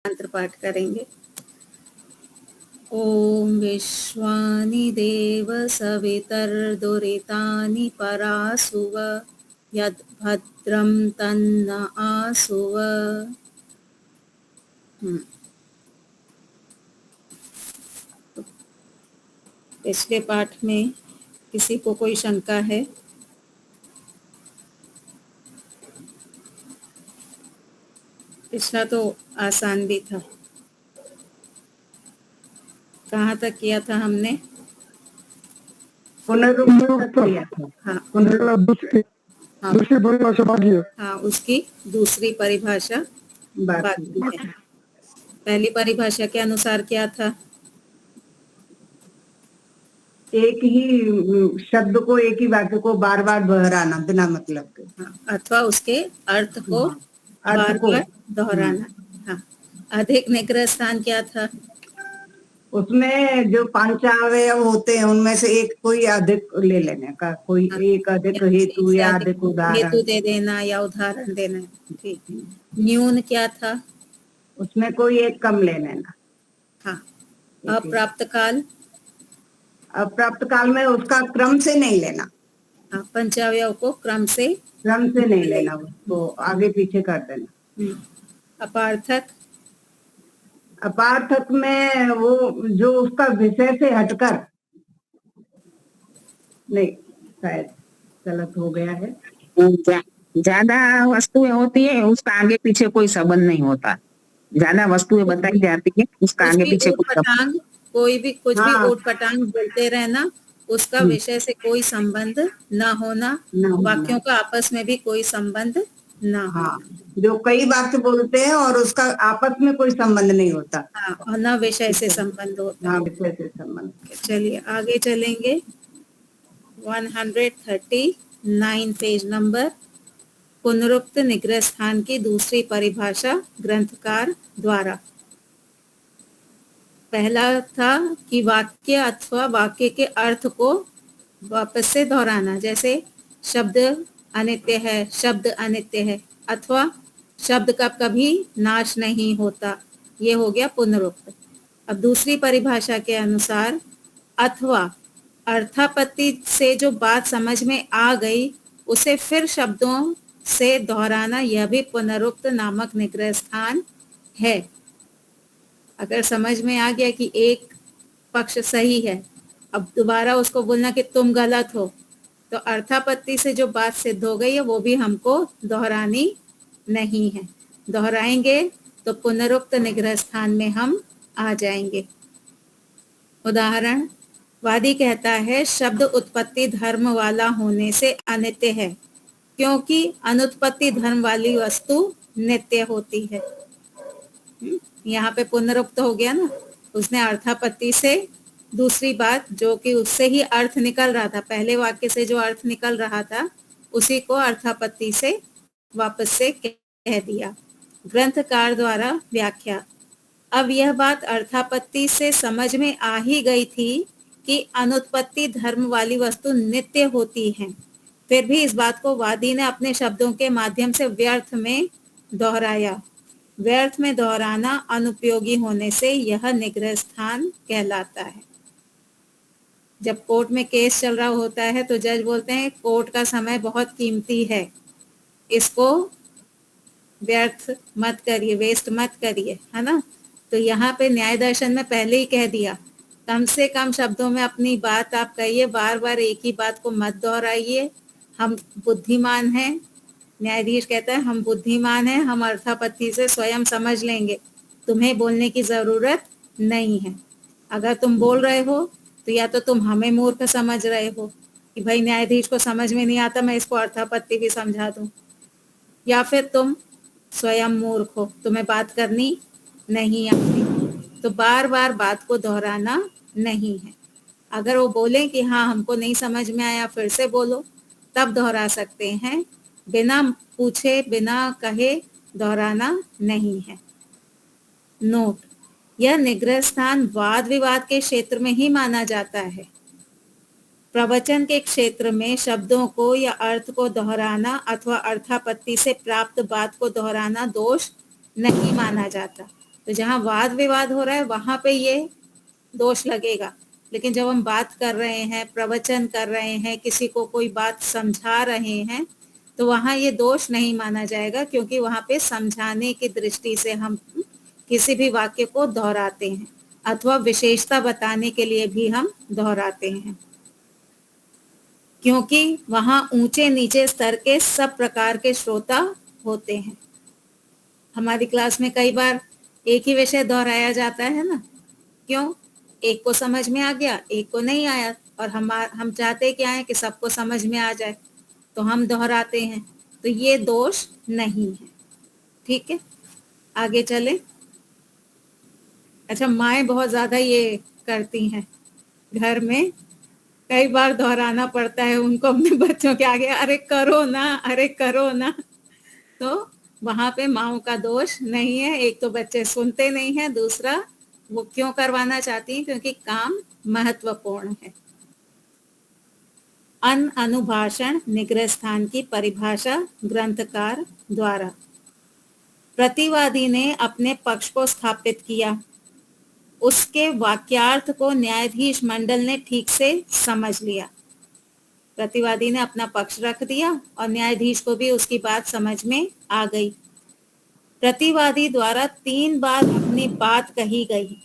मंत्र पाठ करेंगे। ओम विश्वानि देव सवितर्दुरितानि परासुव यद् भद्रं तन्न आसुव। पिछले पाठ में किसी को कोई शंका है? पिछला तो आसान भी था। कहाँ तक किया था हमने? पुनरुक्त किया था। हाँ, दूसरी परिभाषा बाकी है। हाँ, उसकी दूसरी परिभाषा बाकी है। पहली परिभाषा के अनुसार क्या था? एक ही शब्द को, एक ही वाक्य को बार बार दोहराना बिना मतलब के। हाँ, अथवा उसके अर्थ को अर्थ बार को बार दोहराना। हाँ, अधिक निग्रह स्थान क्या था? उसमें जो पांचावयव होते हैं उनमें से एक कोई अधिक ले लेने का, कोई हाँ, एक अधिक हेतु या अधिक उदाहरण, हेतु दे देना या उदाहरण देना। ठीक। न्यून क्या था? उसमें कोई एक कम ले लेना। हाँ, अप्राप्त काल? अप्राप्त काल में उसका क्रम से नहीं लेना। हाँ, पंचावयव को क्रम से नहीं लेना, उसको आगे पीछे कर देना। अपार्थक? अपार्थक में वो जो उसका विषय से हटकर, नहीं शायद गलत हो गया है। ज्यादा वस्तुएं होती है उसका आगे पीछे कोई संबंध नहीं होता। ज्यादा वस्तुएं बताई जाती है उसका आगे पीछे कोई संबंध, कोई भी कुछ भी ऊट पटांग बोलते रहना, उसका विषय से कोई संबंध ना होना, वाक्यों का आपस में भी कोई संबंध ना होना। जो कई वाक्य बोलते हैं और उसका आपस में कोई संबंध नहीं होता। हाँ, और न विषय से संबंध होता। विषय से संबंध। चलिए आगे चलेंगे। 139 पेज नंबर। पुनरुक्त निग्रह स्थान की दूसरी परिभाषा ग्रंथकार द्वारा। पहला था कि वाक्य अथवा वाक्य के अर्थ को वापस से दोहराना, जैसे शब्द अनित्य है, शब्द अनित्य है, अथवा शब्द का कभी नाश नहीं होता, ये हो गया पुनरुक्त। अब दूसरी परिभाषा के अनुसार अथवा अर्थापत्ति से जो बात समझ में आ गई उसे फिर शब्दों से दोहराना, यह भी पुनरुक्त नामक निग्रह स्थान है। अगर समझ में आ गया कि एक पक्ष सही है, अब दोबारा उसको बोलना कि तुम गलत हो, तो अर्थापत्ति से जो बात सिद्ध हो गई है वो भी हमको दोहरानी नहीं है। दोहराएंगे तो पुनरुक्त निग्रह स्थान में हम आ जाएंगे। उदाहरण, वादी कहता है शब्द उत्पत्ति धर्म वाला होने से अनित्य है, क्योंकि अनुत्पत्ति धर्म वाली वस्तु नित्य होती है। यहाँ पे पुनरुक्त हो गया ना, उसने अर्थापत्ति से दूसरी बात जो कि उससे ही अर्थ निकल रहा था, पहले वाक्य से जो अर्थ निकल रहा था उसी को अर्थापत्ति से वापस से कह दिया। ग्रंथकार द्वारा व्याख्या। अब यह बात अर्थापत्ति से समझ में आ ही गई थी कि अनुत्पत्ति धर्म वाली वस्तु नित्य होती है, फिर भी इस बात को वादी ने अपने शब्दों के माध्यम से व्यर्थ में दोहराया। व्यर्थ में दोहराना अनुपयोगी होने से यह निग्रह स्थान कहलाता है। जब कोर्ट में केस चल रहा होता है तो जज बोलते हैं कोर्ट का समय बहुत कीमती है, इसको व्यर्थ मत करिए, वेस्ट मत करिए, है ना। तो यहाँ पे न्याय दर्शन में पहले ही कह दिया, कम से कम शब्दों में अपनी बात आप कहिए, बार बार एक ही बात को मत दोहराइए। हम बुद्धिमान हैं, न्यायाधीश कहता है हम बुद्धिमान हैं, हम अर्थापत्ति से स्वयं समझ लेंगे, तुम्हें बोलने की जरूरत नहीं है। अगर तुम बोल रहे हो तो या तो तुम हमें मूर्ख समझ रहे हो कि भाई न्यायाधीश को समझ में नहीं आता, मैं इसको अर्थापत्ति भी समझा दूं, या फिर तुम स्वयं मूर्ख हो, तुम्हें बात करनी नहीं आती। तो बार बार बात को दोहराना नहीं है। अगर वो बोले कि हाँ हमको नहीं समझ में आया, फिर से बोलो, तब दोहरा सकते हैं, बिना पूछे बिना कहे दोहराना नहीं है। नोट, यह निग्रह स्थान वाद विवाद के क्षेत्र में ही माना जाता है। प्रवचन के क्षेत्र में शब्दों को या अर्थ को दोहराना अथवा अर्थापत्ति से प्राप्त बात को दोहराना दोष नहीं माना जाता। तो जहाँ वाद विवाद हो रहा है वहां पे ये दोष लगेगा, लेकिन जब हम बात कर रहे हैं, प्रवचन कर रहे हैं, किसी को कोई बात समझा रहे हैं, तो वहां ये दोष नहीं माना जाएगा, क्योंकि वहां पे समझाने की दृष्टि से हम किसी भी वाक्य को दोहराते हैं अथवा विशेषता बताने के लिए भी हम दोहराते हैं, क्योंकि वहां ऊंचे नीचे स्तर के सब प्रकार के श्रोता होते हैं। हमारी क्लास में कई बार एक ही विषय दोहराया जाता है ना, क्यों? एक को समझ में आ गया, एक को नहीं आया, और हम चाहते क्या है कि सबको समझ में आ जाए, तो हम दोहराते हैं, तो ये दोष नहीं है। ठीक है, आगे चले। अच्छा, माएँ बहुत ज्यादा ये करती हैं, घर में कई बार दोहराना पड़ता है उनको अपने बच्चों के आगे, अरे करो ना, अरे करो ना। तो वहां पे माओ का दोष नहीं है। एक तो बच्चे सुनते नहीं है, दूसरा वो क्यों करवाना चाहती हैं, क्योंकि काम महत्वपूर्ण है। अनुभाषण निग्रह स्थान की परिभाषा ग्रंथकार द्वारा। प्रतिवादी ने अपने पक्ष को स्थापित किया, उसके वाक्यार्थ को न्यायाधीश मंडल ने ठीक से समझ लिया। प्रतिवादी ने अपना पक्ष रख दिया और न्यायाधीश को भी उसकी बात समझ में आ गई। प्रतिवादी द्वारा 3 बार अपनी बात कही गई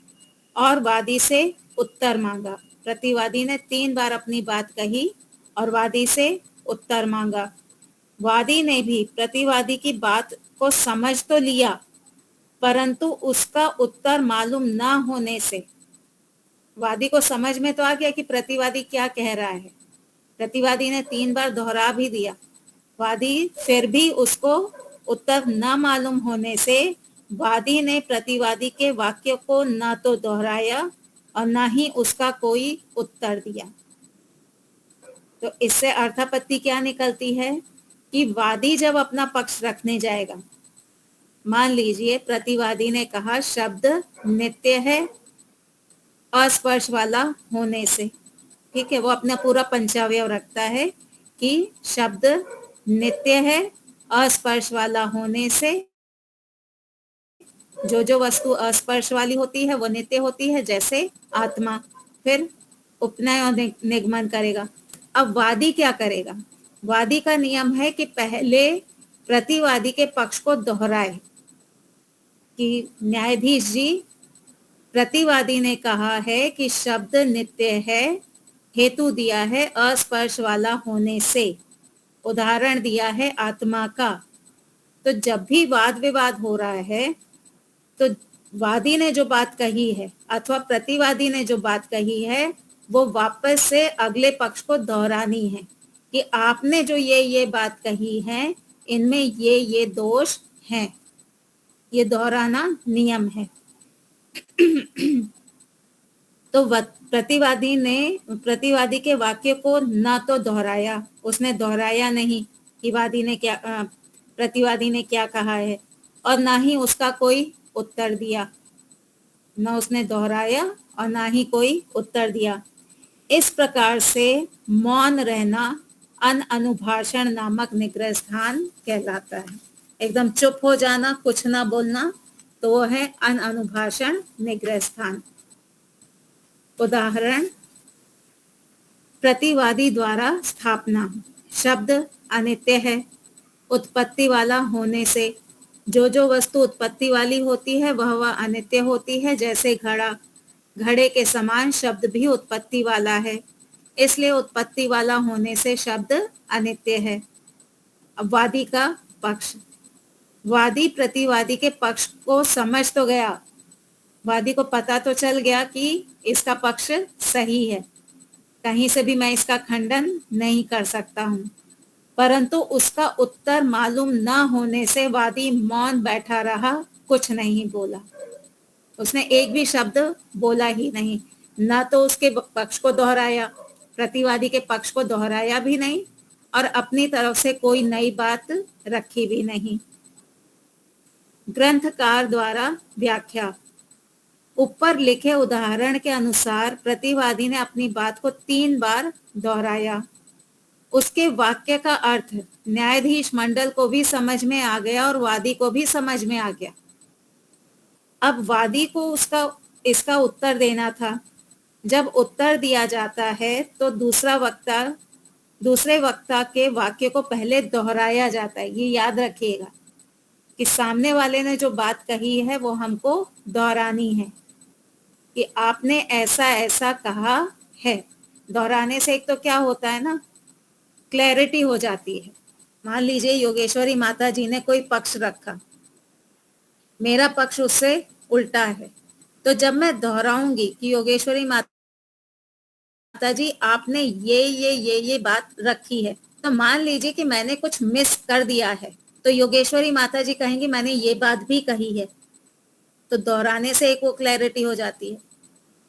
और वादी से उत्तर मांगा। प्रतिवादी ने 3 बार अपनी बात कही और वादी से उत्तर मांगा। वादी ने भी प्रतिवादी की बात को समझ तो लिया, परंतु उसका उत्तर मालूम ना होने से, वादी को समझ में तो आ गया कि प्रतिवादी क्या कह रहा है, प्रतिवादी ने 3 बार दोहरा भी दिया, वादी फिर भी उसको उत्तर न मालूम होने से वादी ने प्रतिवादी के वाक्य को न तो दोहराया और न ही उसका कोई उत्तर दिया। तो इससे अर्थापत्ति क्या निकलती है कि वादी जब अपना पक्ष रखने जाएगा, मान लीजिए प्रतिवादी ने कहा शब्द नित्य है अस्पर्श वाला होने से, ठीक है, वो अपना पूरा पंचावयव रखता है कि शब्द नित्य है अस्पर्श वाला होने से, जो जो वस्तु अस्पर्श वाली होती है वो नित्य होती है, जैसे आत्मा। फिर उपनय और निगमन करेगा। अब वादी क्या करेगा? वादी का नियम है कि पहले प्रतिवादी के पक्ष को दोहराए कि न्यायाधीश जी, प्रतिवादी ने कहा है कि शब्द नित्य है, हेतु दिया है अस्पर्श वाला होने से, उदाहरण दिया है आत्मा का। तो जब भी वाद विवाद हो रहा है तो वादी ने जो बात कही है अथवा प्रतिवादी ने जो बात कही है वो वापस से अगले पक्ष को दोहरानी है कि आपने जो ये बात कही है इनमें ये दोष हैं। ये दोहराना नियम है। तो प्रतिवादी के वाक्य को ना तो दोहराया, उसने दोहराया नहीं कि प्रतिवादी ने क्या कहा है, और ना ही उसका कोई उत्तर दिया, न उसने दोहराया और ना ही कोई उत्तर दिया। इस प्रकार से मौन रहना अनुभाषण नामक निग्रह स्थान कहलाता है। एकदम चुप हो जाना, कुछ ना बोलना, तो वो है अनुभाषण निग्रह स्थान। उदाहरण, प्रतिवादी द्वारा स्थापना। शब्द अनित्य है, उत्पत्ति वाला होने से जो जो वस्तु उत्पत्ति वाली होती है वह अनित्य होती है, जैसे घड़ा, घड़े के समान शब्द भी उत्पत्ति वाला है, इसलिए उत्पत्ति वाला होने से शब्द अनित्य है। अब वादी का पक्ष। वादी प्रतिवादी के पक्ष को समझ तो गया, वादी को पता तो चल गया कि इसका पक्ष सही है, कहीं से भी मैं इसका खंडन नहीं कर सकता हूं, परंतु उसका उत्तर मालूम ना होने से वादी मौन बैठा रहा, कुछ नहीं बोला। उसने एक भी शब्द बोला ही नहीं, ना तो उसके पक्ष को दोहराया, प्रतिवादी के पक्ष को दोहराया भी नहीं, और अपनी तरफ से कोई नई बात रखी भी नहीं। ग्रंथकार द्वारा व्याख्या। ऊपर लिखे उदाहरण के अनुसार प्रतिवादी ने अपनी बात को 3 बार दोहराया। उसके वाक्य का अर्थ न्यायाधीश मंडल को भी समझ में आ गया और वादी को भी समझ में आ गया। अब वादी को उसका इसका उत्तर देना था। जब उत्तर दिया जाता है तो दूसरे वक्ता के वाक्य को पहले दोहराया जाता है। ये याद रखिएगा कि सामने वाले ने जो बात कही है वो हमको दोहरानी है कि आपने ऐसा ऐसा कहा है। दोहराने से एक तो क्या होता है ना, क्लैरिटी हो जाती है। मान लीजिए योगेश्वरी माता जी ने कोई पक्ष रखा, मेरा पक्ष उससे उल्टा है, तो जब मैं दोहराऊंगी कि योगेश्वरी माता जी आपने ये बात रखी है, तो मान लीजिए कि मैंने कुछ मिस कर दिया है, तो योगेश्वरी माता जी कहेंगी मैंने ये बात भी कही है। तो दोहराने से एक वो क्लैरिटी हो जाती है।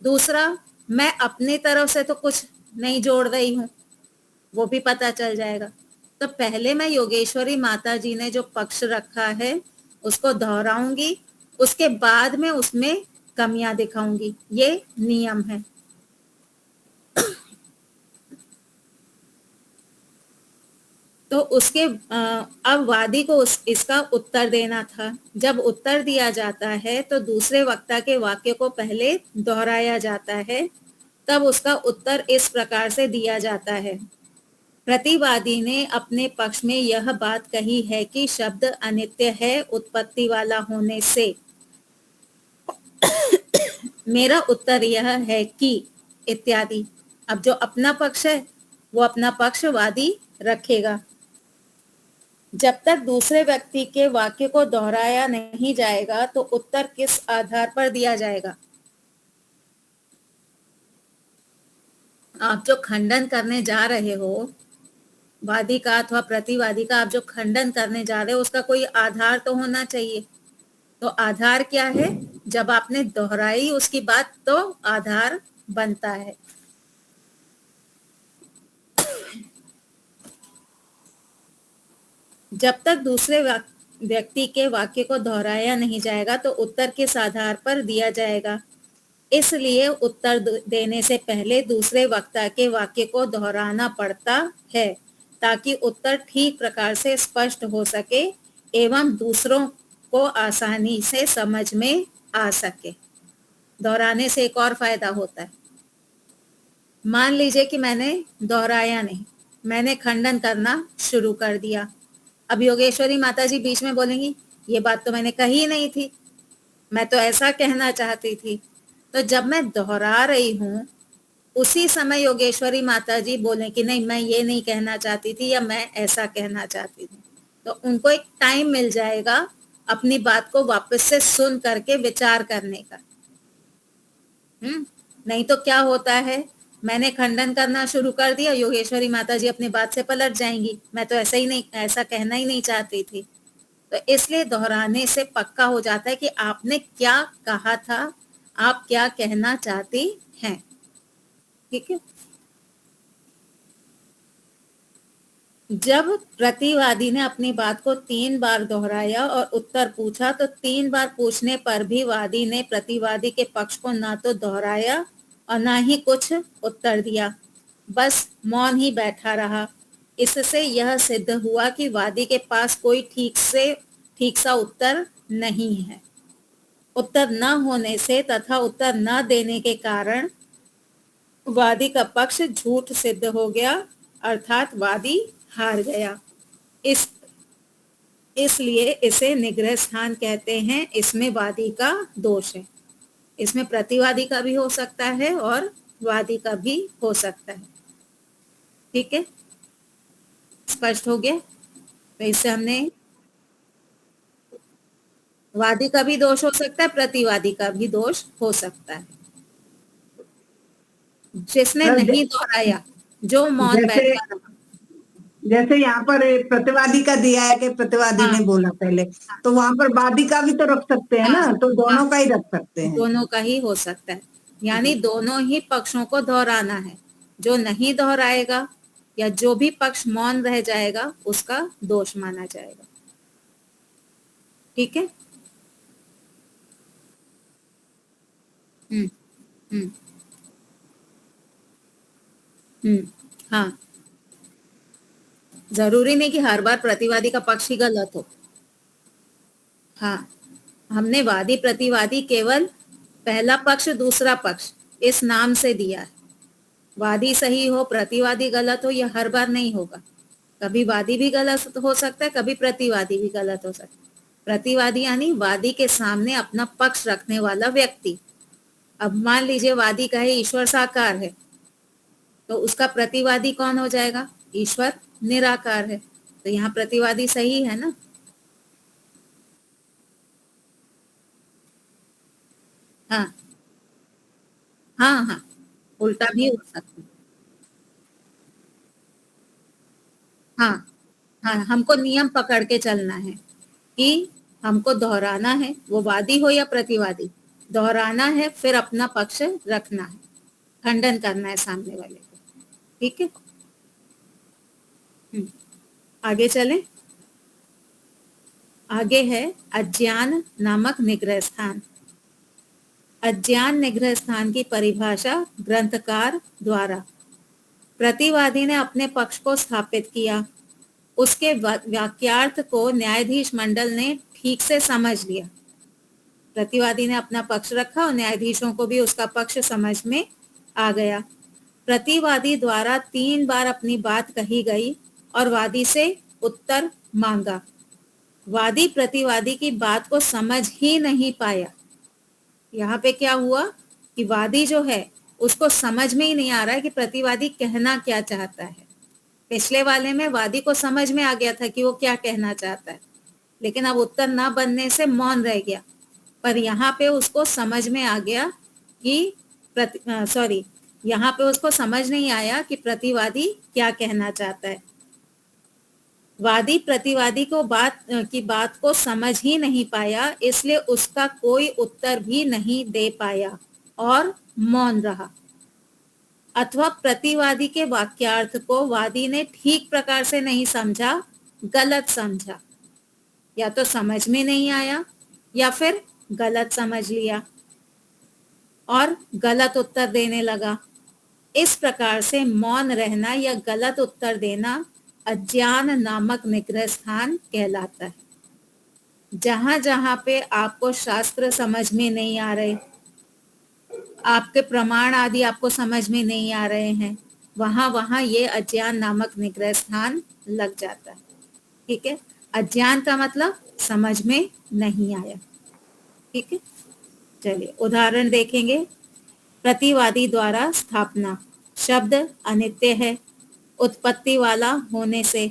दूसरा, मैं अपनी तरफ से तो कुछ नहीं जोड़ रही हूँ, वो भी पता चल जाएगा। तो पहले मैं योगेश्वरी माता जी ने जो पक्ष रखा है उसको दोहराऊंगी, उसके बाद में उसमें कमियां दिखाऊंगी। ये नियम है। तो उसके अब वादी को इसका उत्तर देना था। जब उत्तर दिया जाता है तो दूसरे वक्ता के वाक्य को पहले दोहराया जाता है, तब उसका उत्तर इस प्रकार से दिया जाता है। प्रतिवादी ने अपने पक्ष में यह बात कही है कि शब्द अनित्य है उत्पत्ति वाला होने से। मेरा उत्तर यह है कि इत्यादि। अब जो अपना पक्ष है वो अपना पक्ष वादी रखेगा। जब तक दूसरे व्यक्ति के वाक्य को दोहराया नहीं जाएगा तो उत्तर किस आधार पर दिया जाएगा? आप जो खंडन करने जा रहे हो, वादी का अथवा प्रतिवादी का आप जो खंडन करने जा रहे हो, उसका कोई आधार तो होना चाहिए। तो आधार क्या है? जब आपने दोहराई उसकी बात तो आधार बनता है। जब तक दूसरे व्यक्ति के वाक्य को दोहराया नहीं जाएगा तो उत्तर किस आधार पर दिया जाएगा? इसलिए उत्तर देने से पहले दूसरे वक्ता के वाक्य को दोहराना पड़ता है ताकि उत्तर ठीक प्रकार से स्पष्ट हो सके एवं दूसरों को आसानी से समझ में आ सके। दोहराने से एक और फायदा होता है। मान लीजिए कि मैंने दोहराया नहीं, मैंने खंडन करना शुरू कर दिया। अब योगेश्वरी माता जी बीच में बोलेंगी ये बात तो मैंने कही नहीं थी, मैं तो ऐसा कहना चाहती थी। तो जब मैं दोहरा रही हूँ उसी समय योगेश्वरी माता जी बोले कि नहीं मैं ये नहीं कहना चाहती थी या मैं ऐसा कहना चाहती थी, तो उनको एक टाइम मिल जाएगा अपनी बात को वापस से सुन करके विचार करने का। नहीं तो क्या होता है, मैंने खंडन करना शुरू कर दिया, योगेश्वरी माता जी अपनी बात से पलट जाएंगी, मैं तो ऐसा कहना ही नहीं चाहती थी। तो इसलिए दोहराने से पक्का हो जाता है कि आपने क्या कहा था, आप क्या कहना चाहती हैं। ठीक है। जब प्रतिवादी ने अपनी बात को 3 बार दोहराया और उत्तर पूछा तो 3 बार पूछने पर भी वादी ने प्रतिवादी के पक्ष को ना तो दोहराया और ना ही कुछ उत्तर दिया, बस मौन ही बैठा रहा। इससे यह सिद्ध हुआ कि वादी के पास कोई ठीक सा उत्तर नहीं है। उत्तर न होने से तथा उत्तर न देने के कारण वादी का पक्ष झूठ सिद्ध हो गया, अर्थात वादी हार गया। इसलिए इसे निग्रह स्थान कहते हैं। इसमें वादी का दोष है। इसमें प्रतिवादी का भी हो सकता है और वादी का भी हो सकता है। ठीक है, स्पष्ट हो गया? तो इससे हमने वादी का भी दोष हो सकता है, प्रतिवादी का भी दोष हो सकता है। जिसने नहीं दोहराया, जो मौन जैसे बैठा रहा। जैसे यहाँ पर प्रतिवादी का दिया है कि प्रतिवादी हाँ, ने बोला पहले, तो वहां पर वादी का भी तो रख सकते हैं हाँ, ना, तो हाँ, दोनों का ही रख सकते हैं। दोनों का ही हो सकता है। यानी दोनों ही पक्षों को दोहराना है। जो नहीं दोहराएगा या जो भी पक्ष मौन रह जाएगा उसका दोष माना जाएगा। ठीक है। हम्म हम्म हाँ, जरूरी नहीं कि हर बार प्रतिवादी का पक्ष ही गलत हो। हाँ, हमने वादी प्रतिवादी केवल पहला पक्ष दूसरा पक्ष इस नाम से दिया है। वादी सही हो प्रतिवादी गलत हो यह हर बार नहीं होगा। कभी वादी भी गलत हो सकता है, कभी प्रतिवादी भी गलत हो सकता है। प्रतिवादी यानी वादी के सामने अपना पक्ष रखने वाला व्यक्ति। अब मान लीजिए वादी कहे ईश्वर साकार है, तो उसका प्रतिवादी कौन हो जाएगा? ईश्वर निराकार है। तो यहाँ प्रतिवादी सही है ना। हाँ हाँ हाँ, उल्टा भी हो सकता है। हाँ हाँ, हमको नियम पकड़ के चलना है कि हमको दोहराना है, वो वादी हो या प्रतिवादी, दोहराना है, फिर अपना पक्ष रखना है, खंडन करना है सामने वाले को। ठीक है, आगे चलें। आगे है अज्ञान नामक निग्रह स्थान। अज्ञान निग्रह स्थान की परिभाषा ग्रंथकार द्वारा प्रतिवादी ने अपने पक्ष को स्थापित किया, उसके वाक्यार्थ को न्यायाधीश मंडल ने ठीक से समझ लिया। प्रतिवादी ने अपना पक्ष रखा और न्यायाधीशों को भी उसका पक्ष समझ में आ गया। प्रतिवादी द्वारा 3 बार अपनी बात कही गई और वादी से उत्तर मांगा। वादी प्रतिवादी की बात को समझ ही नहीं पाया। यहाँ पे क्या हुआ कि वादी जो है उसको समझ में ही नहीं आ रहा है कि प्रतिवादी कहना क्या चाहता है। पिछले वाले में वादी को समझ में आ गया था कि वो क्या कहना चाहता है, लेकिन अब उत्तर ना बनने से मौन रह गया। पर यहाँ पे उसको समझ में आ गया कि यहाँ पे उसको समझ नहीं आया कि प्रतिवादी क्या कहना चाहता है। वादी प्रतिवादी को बात को समझ ही नहीं पाया, इसलिए उसका कोई उत्तर भी नहीं दे पाया और मौन रहा। अथवा प्रतिवादी के वाक्यार्थ को वादी ने ठीक प्रकार से नहीं समझा, गलत समझा। या तो समझ में नहीं आया या फिर गलत समझ लिया और गलत उत्तर देने लगा। इस प्रकार से मौन रहना या गलत उत्तर देना अज्ञान नामक निग्रह स्थान कहलाता है। जहां जहां पे आपको शास्त्र समझ में नहीं आ रहे, आपके प्रमाण आदि आपको समझ में नहीं आ रहे हैं, वहां वहां ये अज्ञान नामक निग्रह स्थान लग जाता है। ठीक है, अज्ञान का मतलब समझ में नहीं आया। ठीक है, चलिए उदाहरण देखेंगे। प्रतिवादी द्वारा स्थापना। शब्द अनित्य है, उत्पत्ति वाला होने से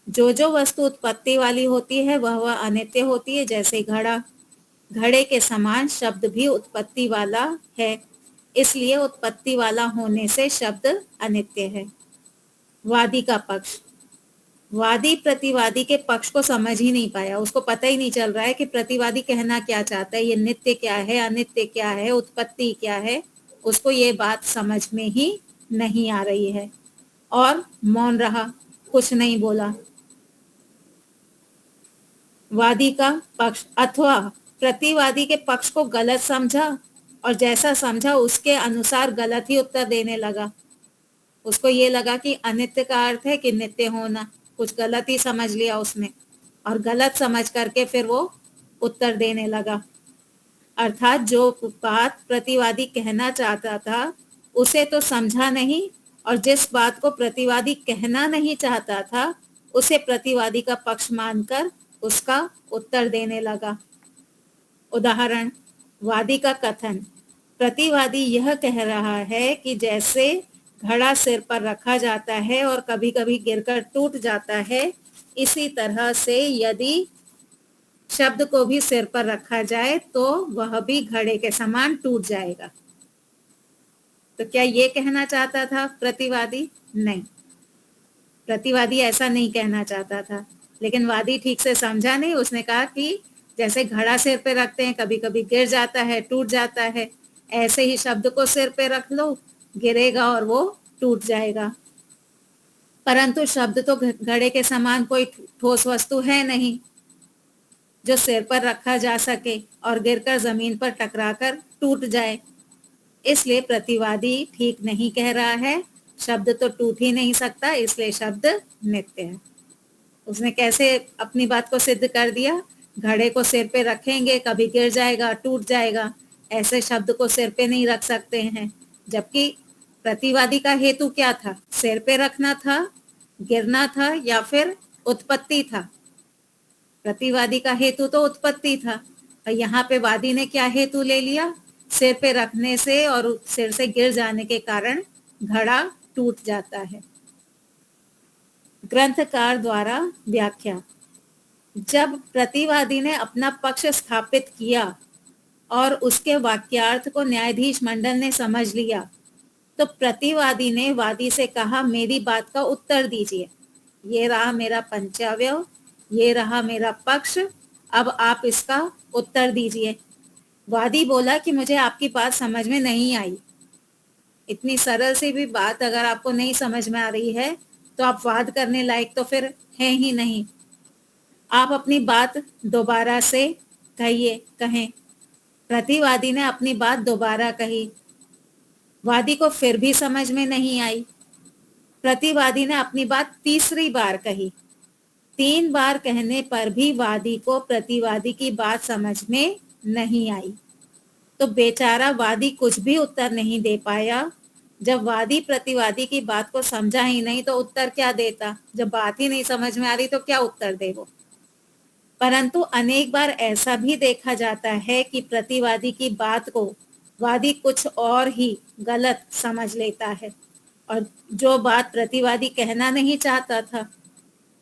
जो वस्तु उत्पत्ति वाली होती है वह अनित्य होती है। जैसे घड़ा, घड़े के समान शब्द भी उत्पत्ति वाला है, इसलिए उत्पत्ति वाला होने से शब्द अनित्य है। वादी का पक्ष। वादी प्रतिवादी के पक्ष को समझ ही नहीं पाया, उसको पता ही नहीं चल रहा है कि प्रतिवादी कहना क्या चाहता है, ये नित्य क्या है, अनित्य क्या है, उत्पत्ति क्या है, उसको ये बात समझ में ही नहीं आ रही है और मौन रहा, कुछ नहीं बोला। वादी का पक्ष अथवा प्रतिवादी के पक्ष को गलत समझा और जैसा समझा उसके अनुसार गलत ही उत्तर देने लगा। उसको ये लगा कि अनित्य का अर्थ है कि नित्य होना, कुछ गलत ही समझ लिया उसने और गलत समझ करके फिर वो उत्तर देने लगा। अर्थात जो बात प्रतिवादी कहना चाहता था उसे तो समझा नहीं और जिस बात को प्रतिवादी कहना नहीं चाहता था उसे प्रतिवादी का पक्ष मानकर उसका उत्तर देने लगा। उदाहरण, वादी का कथन। प्रतिवादी यह कह रहा है कि जैसे घड़ा सिर पर रखा जाता है और कभी कभी गिरकर टूट जाता है, इसी तरह से यदि शब्द को भी सिर पर रखा जाए तो वह भी घड़े के समान टूट जाएगा। तो क्या ये कहना चाहता था प्रतिवादी? नहीं, प्रतिवादी ऐसा नहीं कहना चाहता था, लेकिन वादी ठीक से समझा नहीं। उसने कहा कि जैसे घड़ा सिर पे रखते हैं, कभी कभी गिर जाता है, टूट जाता है, ऐसे ही शब्द को सिर पे रख लो, गिरेगा और वो टूट जाएगा। परंतु शब्द तो घड़े के समान कोई ठोस वस्तु है नहीं जो सिर पर रखा जा सके और गिरकर जमीन पर टकराकर टूट जाए। इसलिए प्रतिवादी ठीक नहीं कह रहा है, शब्द तो टूट ही नहीं सकता, इसलिए शब्द नित्य है। उसने कैसे अपनी बात को सिद्ध कर दिया? घड़े को सिर पे रखेंगे, कभी गिर जाएगा, टूट जाएगा, ऐसे शब्द को सिर पे नहीं रख सकते हैं। जबकि प्रतिवादी का हेतु क्या था? सिर पे रखना था, गिरना था, या फिर उत्पत्ति था? प्रतिवादी का हेतु तो उत्पत्ति था, और यहाँ पे वादी ने क्या हेतु ले लिया? सिर पे रखने से और सिर से गिर जाने के कारण घड़ा टूट जाता है। ग्रंथकार द्वारा व्याख्या। जब प्रतिवादी ने अपना पक्ष स्थापित किया और उसके वाक्यार्थ को न्यायाधीश मंडल ने समझ लिया, तो प्रतिवादी ने वादी से कहा, मेरी बात का उत्तर दीजिए। ये रहा मेरा पंचावयव, ये रहा मेरा पक्ष, अब आप इसका उत्तर दीजिए। वादी बोला कि मुझे आपकी बात समझ में नहीं आई। इतनी सरल सी भी बात अगर आपको नहीं समझ में आ रही है तो आप वाद करने लायक तो फिर है ही नहीं। आप अपनी बात दोबारा से कहें। प्रतिवादी ने अपनी बात दोबारा कही, वादी को फिर भी समझ में नहीं आई। प्रतिवादी ने अपनी बात तीसरी बार कही। 3 बार कहने पर भी वादी को प्रतिवादी की बात समझ में नहीं आई, तो बेचारा वादी कुछ भी उत्तर नहीं दे पाया। जब वादी प्रतिवादी की बात को समझा ही नहीं तो उत्तर क्या देता? जब बात ही नहीं समझ में आ रही तो क्या उत्तर दे वो? परंतु अनेक बार ऐसा भी देखा जाता है कि प्रतिवादी की बात को वादी कुछ और ही गलत समझ लेता है, और जो बात प्रतिवादी कहना नहीं चाहता था।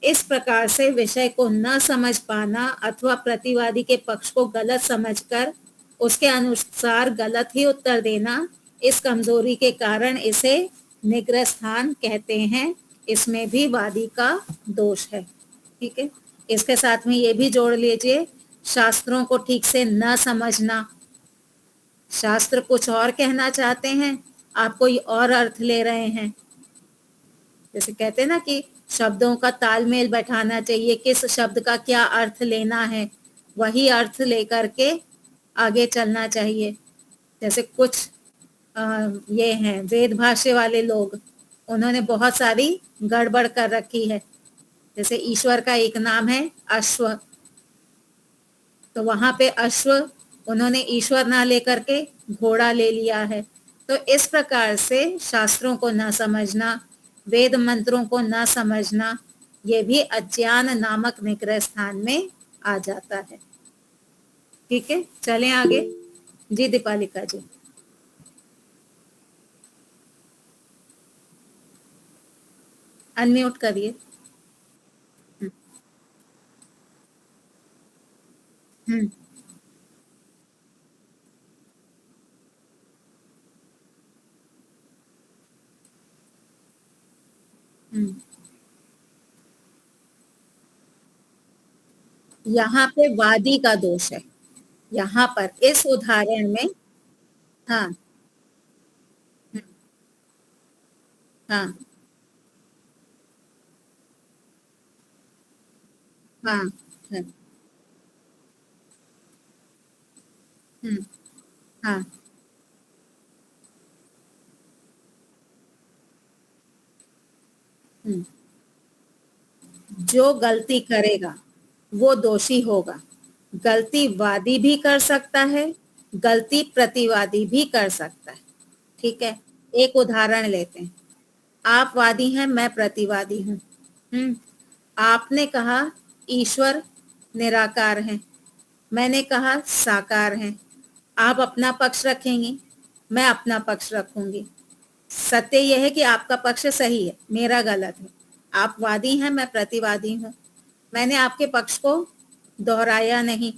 इस प्रकार से विषय को न समझ पाना अथवा प्रतिवादी के पक्ष को गलत समझकर उसके अनुसार गलत ही उत्तर देना, इस कमजोरी के कारण इसे निग्रह स्थान कहते हैं। इसमें भी वादी का दोष है। ठीक है, इसके साथ में ये भी जोड़ लीजिए, शास्त्रों को ठीक से न समझना। शास्त्र कुछ और कहना चाहते हैं, आप कोई और अर्थ ले रहे हैं। जैसे कहते हैं ना कि शब्दों का तालमेल बैठाना चाहिए, किस शब्द का क्या अर्थ लेना है, वही अर्थ लेकर के आगे चलना चाहिए। जैसे कुछ ये हैं वेद भाष्य वाले लोग, उन्होंने बहुत सारी गड़बड़ कर रखी है। जैसे ईश्वर का एक नाम है अश्व, तो वहां पे अश्व उन्होंने ईश्वर ना लेकर के घोड़ा ले लिया है। तो इस प्रकार से शास्त्रों को न समझना, वेद मंत्रों को न समझना, ये भी अज्ञान नामक निग्रह स्थान में आ जाता है। ठीक है, चलें आगे। जी दीपालिका जी। अनम्यूट करिए। हम्म हम्म यहाँ पे वादी का दोष है। यहाँ पर इस उदाहरण में, हाँ हाँ हाँ हाँ, हम्म, हाँ हम्म। जो गलती करेगा वो दोषी होगा। गलती वादी भी कर सकता है, गलती प्रतिवादी भी कर सकता है। ठीक है, एक उदाहरण लेते हैं। आप वादी हैं, मैं प्रतिवादी हूँ। आपने कहा ईश्वर निराकार है, मैंने कहा साकार है। आप अपना पक्ष रखेंगी, मैं अपना पक्ष रखूंगी। सत्य यह है कि आपका पक्ष सही है, मेरा गलत है। आप वादी हैं, मैं प्रतिवादी हूँ। मैंने आपके पक्ष को दोहराया नहीं,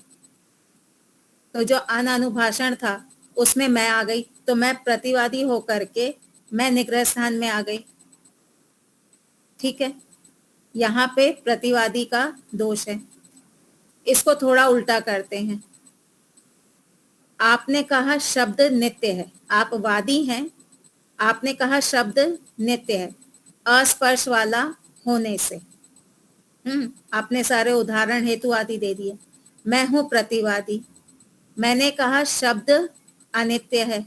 तो जो अनानुभाषण था उसमें मैं आ गई, तो मैं प्रतिवादी होकर के मैं निग्रह स्थान में आ गई। ठीक है, यहाँ पे प्रतिवादी का दोष है। इसको थोड़ा उल्टा करते हैं। आपने कहा शब्द नित्य है, आप वादी हैं, आपने कहा शब्द नित्य है अस्पर्श वाला होने से। आपने सारे उदाहरण हेतु आदि दे दिए। मैं हूं प्रतिवादी, मैंने कहा शब्द अनित्य है,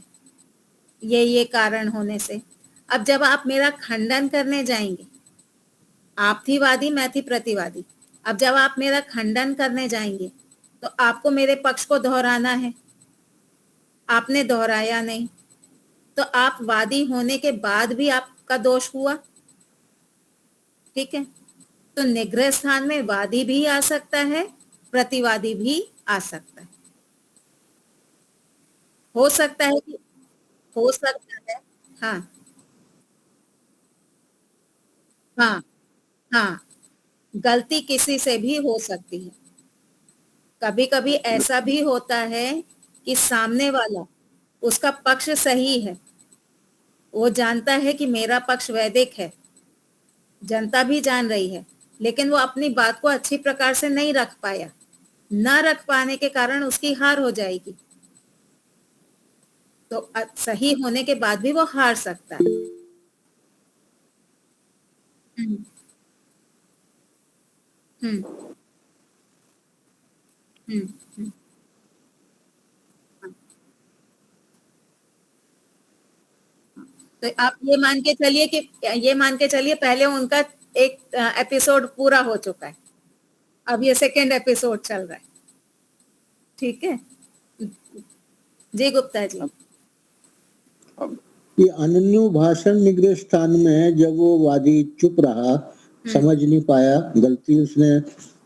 ये कारण होने से। अब जब आप मेरा खंडन करने जाएंगे, आप थी वादी, मैं थी प्रतिवादी, अब जब आप मेरा खंडन करने जाएंगे तो आपको मेरे पक्ष को दोहराना है, आपने दोहराया नहीं, तो आप वादी होने के बाद भी आपका दोष हुआ। ठीक है, तो निग्रह स्थान में वादी भी आ सकता है, प्रतिवादी भी आ सकता है। हो सकता है कि हो सकता है, हाँ हाँ हाँ, गलती किसी से भी हो सकती है। कभी कभी ऐसा भी होता है कि सामने वाला, उसका पक्ष सही है, वो जानता है कि मेरा पक्ष वैदिक है, जनता भी जान रही है, लेकिन वो अपनी बात को अच्छी प्रकार से नहीं रख पाया, न रख पाने के कारण उसकी हार हो जाएगी। तो सही होने के बाद भी वो हार सकता है। हम्म हम्म हम्म हम्म, हाँ। तो आप ये मान के चलिए पहले उनका एक एपिसोड पूरा हो चुका है, अब ये सेकेंड एपिसोड चल रहा है। ठीक है जी गुप्ता जी। ये अनन्यु भाषण निग्रह स्थान में जब वो वादी चुप रहा, समझ नहीं पाया, गलती उसने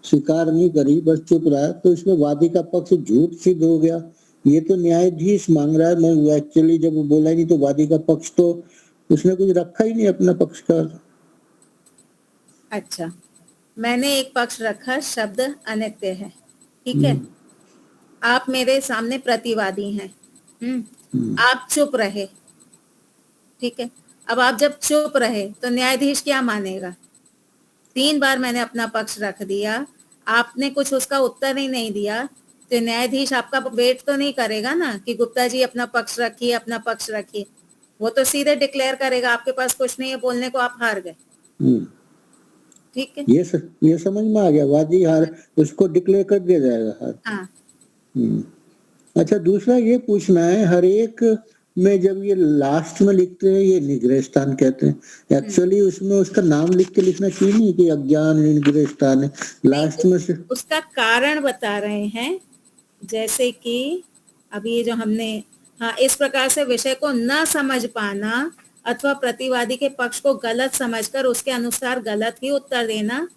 स्वीकार नहीं करी, बस चुप रहा, तो इसमें वादी का पक्ष झूठ सिद्ध हो गया। ये तो न्यायाधीश मांग रहा है, मैं एक्चुअली जब वो बोला ही नहीं तो वादी का पक्ष तो उसने कुछ रखा ही नहीं अपना पक्ष का। अच्छा, मैंने एक पक्ष रखा, शब्द अनित्य है। ठीक है, आप मेरे सामने प्रतिवादी हैं, आप चुप रहे। ठीक है, अब आप जब चुप रहे तो न्यायाधीश क्या मानेगा? 3 बार मैंने अपना पक्ष रख दिया, आपने कुछ उसका उत्तर ही नहीं दिया, तो न्यायाधीश आपका वेट तो नहीं करेगा ना कि गुप्ता जी अपना पक्ष रखिए, अपना पक्ष रखिए। वो तो सीधे डिक्लेयर करेगा आपके पास कुछ नहीं है बोलने को, आप हार गए। ठीक है, ये समझ में आ गया, वादी हार, उसको डिक्लेयर कर दिया जाएगा हार। हाँ अच्छा, दूसरा ये पूछना है, हर एक में जब ये लास्ट में लिखते हैं ये निग्रह स्थान कहते हैं, एक्चुअली उसमें उसका नाम लिख के लिखना चाहिए नहीं कि अज्ञान निग्रह स्थान है, लास्ट में से उसका कारण बता रहे हैं। जैसे कि अभी ये जो हमने, हाँ, इस प्रकार से विषय को न समझ पाना अथवा प्रतिवादी के पक्ष को गलत समझकर उसके अनुसार गलत ही उत्तर देना,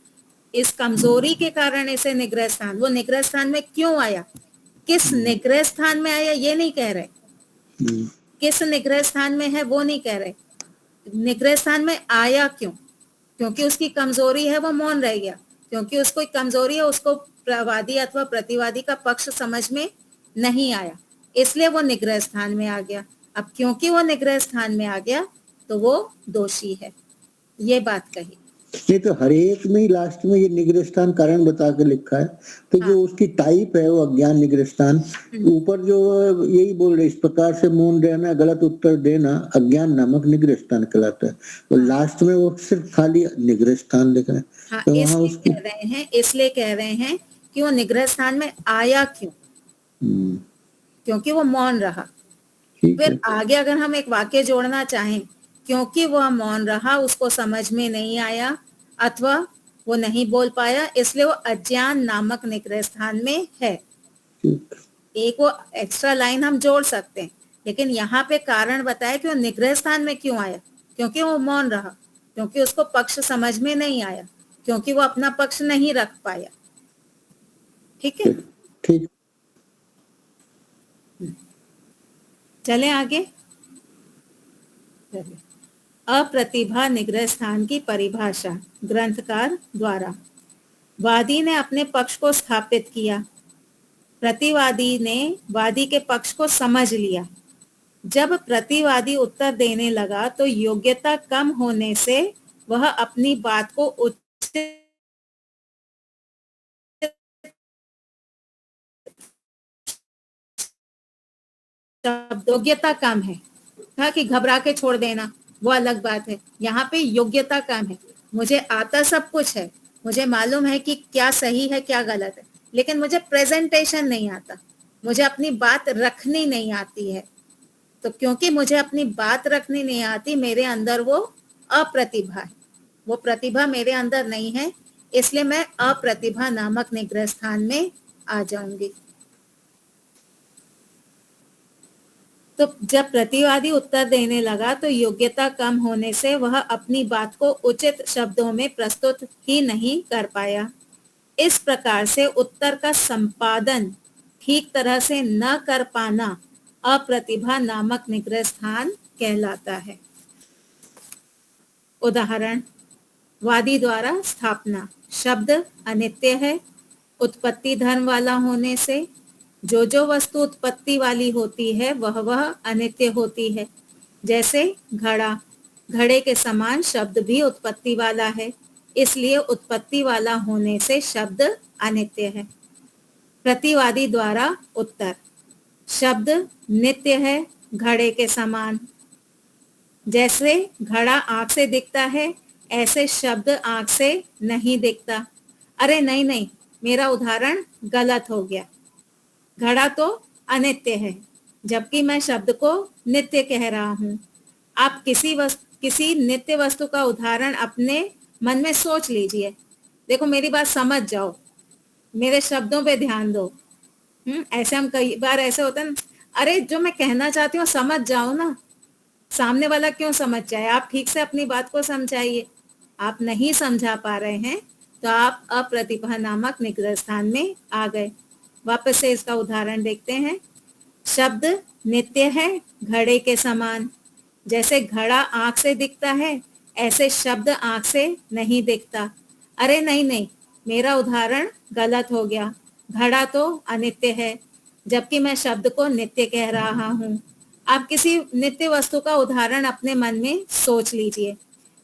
इस कमजोरी के कारण इसे निग्रह स्थान, वो निग्रह स्थान में क्यों आया, किस निग्रह स्थान में आया ये नहीं कह रहे, किस निग्रह स्थान में है वो नहीं कह रहे, निग्रह स्थान में आया क्यों? क्योंकि उसकी कमजोरी है, वो मौन रह गया, क्योंकि उसको एक कमजोरी है, उसको वादी अथवा प्रतिवादी का पक्ष समझ में नहीं आया, इसलिए वो निग्रह स्थान में आ गया। अब क्योंकि वो निग्रह स्थान में आ गया तो वो दोषी है, ये बात कही। ये तो हर एक में ही लास्ट में ये निग्रह स्थान कारण बता के लिखा है, तो जो उसकी टाइप है वो अज्ञान निग्रह स्थान, ऊपर जो यही बोल रहे इस प्रकार से मौन रहना, गलत उत्तर देना अज्ञान नामक निग्रह स्थान कहलाता है, तो लास्ट में वो सिर्फ खाली निग्रह स्थान लिखा है। हाँ, तो इसलिए कह रहे हैं कि वो निग्रह स्थान में आया क्यों, क्योंकि वो मौन रहा। फिर आगे अगर हम एक वाक्य जोड़ना चाहें, क्योंकि वह मौन रहा, उसको समझ में नहीं आया अथवा वो नहीं बोल पाया, इसलिए वो अज्ञान नामक निग्रह स्थान में है। एक वो एक्स्ट्रा लाइन हम जोड़ सकते हैं, लेकिन यहाँ पे कारण बताया कि वो निग्रह स्थान में क्यों आया, क्योंकि वो मौन रहा, क्योंकि उसको पक्ष समझ में नहीं आया, क्योंकि वो अपना पक्ष नहीं रख पाया। ठीक है, ठीक, चले आगे। अप्रतिभा निग्रह स्थान की परिभाषा ग्रंथकार द्वारा। वादी ने अपने पक्ष को स्थापित किया, प्रतिवादी ने वादी के पक्ष को समझ लिया। जब प्रतिवादी उत्तर देने लगा तो योग्यता कम होने से वह अपनी बात को उचित योग्यता कम है, कहा कि घबरा के छोड़ देना वो अलग बात है, यहाँ पे योग्यता कम है। मुझे आता सब कुछ है, मुझे मालूम है कि क्या सही है क्या गलत है, लेकिन मुझे प्रेजेंटेशन नहीं आता, मुझे अपनी बात रखनी नहीं आती है। तो क्योंकि मुझे अपनी बात रखनी नहीं आती, मेरे अंदर वो अप्रतिभा है, वो प्रतिभा मेरे अंदर नहीं है, इसलिए मैं अप्रतिभा नामक निग्रह स्थान में आ जाऊंगी। तो जब प्रतिवादी उत्तर देने लगा तो योग्यता कम होने से वह अपनी बात को उचित शब्दों में प्रस्तुत ही नहीं कर पाया। इस प्रकार से उत्तर का संपादन ठीक तरह से न कर पाना अप्रतिभा नामक निग्रह स्थान कहलाता है। उदाहरण, वादी द्वारा स्थापना। शब्द अनित्य है। उत्पत्ति धर्म वाला होने से जो वस्तु उत्पत्ति वाली होती है वह अनित्य होती है। जैसे घड़ा, घड़े के समान शब्द भी उत्पत्ति वाला है, इसलिए उत्पत्ति वाला होने से शब्द अनित्य है। प्रतिवादी द्वारा उत्तर। शब्द नित्य है घड़े के समान। जैसे घड़ा आंख से दिखता है, ऐसे शब्द आंख से नहीं दिखता। अरे नहीं नहीं, मेरा उदाहरण गलत हो गया। घड़ा तो अनित्य है, जबकि मैं शब्द को नित्य कह रहा हूँ। आप किसी नित्य वस्तु का उदाहरण अपने मन में सोच लीजिए। देखो, मेरी बात समझ जाओ, मेरे शब्दों पे ध्यान दो। ऐसे हम कई बार ऐसे होता है ना, अरे जो मैं कहना चाहती हूँ समझ जाओ ना, सामने वाला क्यों समझ जाए, आप ठीक से अपनी बात को समझाइए। आप नहीं समझा पा रहे हैं तो आप अप्रतिभा नामक निग्रह स्थान में आ गए। वापस से इसका उदाहरण देखते हैं। शब्द नित्य है घड़े के समान। जैसे घड़ा आंख से दिखता है, ऐसे शब्द आंख से नहीं दिखता। अरे नहीं नहीं, मेरा उदाहरण गलत हो गया। घड़ा तो अनित्य है, जबकि मैं शब्द को नित्य कह रहा हूँ। आप किसी नित्य वस्तु का उदाहरण अपने मन में सोच लीजिए।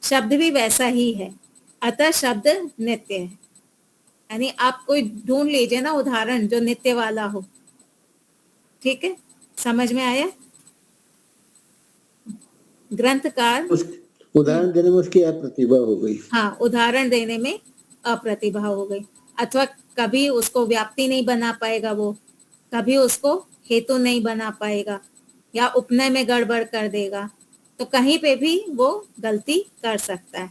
शब्द भी वैसा ही है, अतः शब्द नित्य है। यानी आप कोई ढूंढ लीजिए ना उदाहरण जो नित्य वाला हो। ठीक है, समझ में आया? ग्रंथकार उदाहरण देने में उसकी अप्रतिभा हो गई। हाँ, उदाहरण देने में अप्रतिभा हो गई, अथवा कभी उसको व्याप्ति नहीं बना पाएगा, वो कभी उसको हेतु नहीं बना पाएगा, या उपनय में गड़बड़ कर देगा, तो कहीं पे भी वो गलती कर सकता है।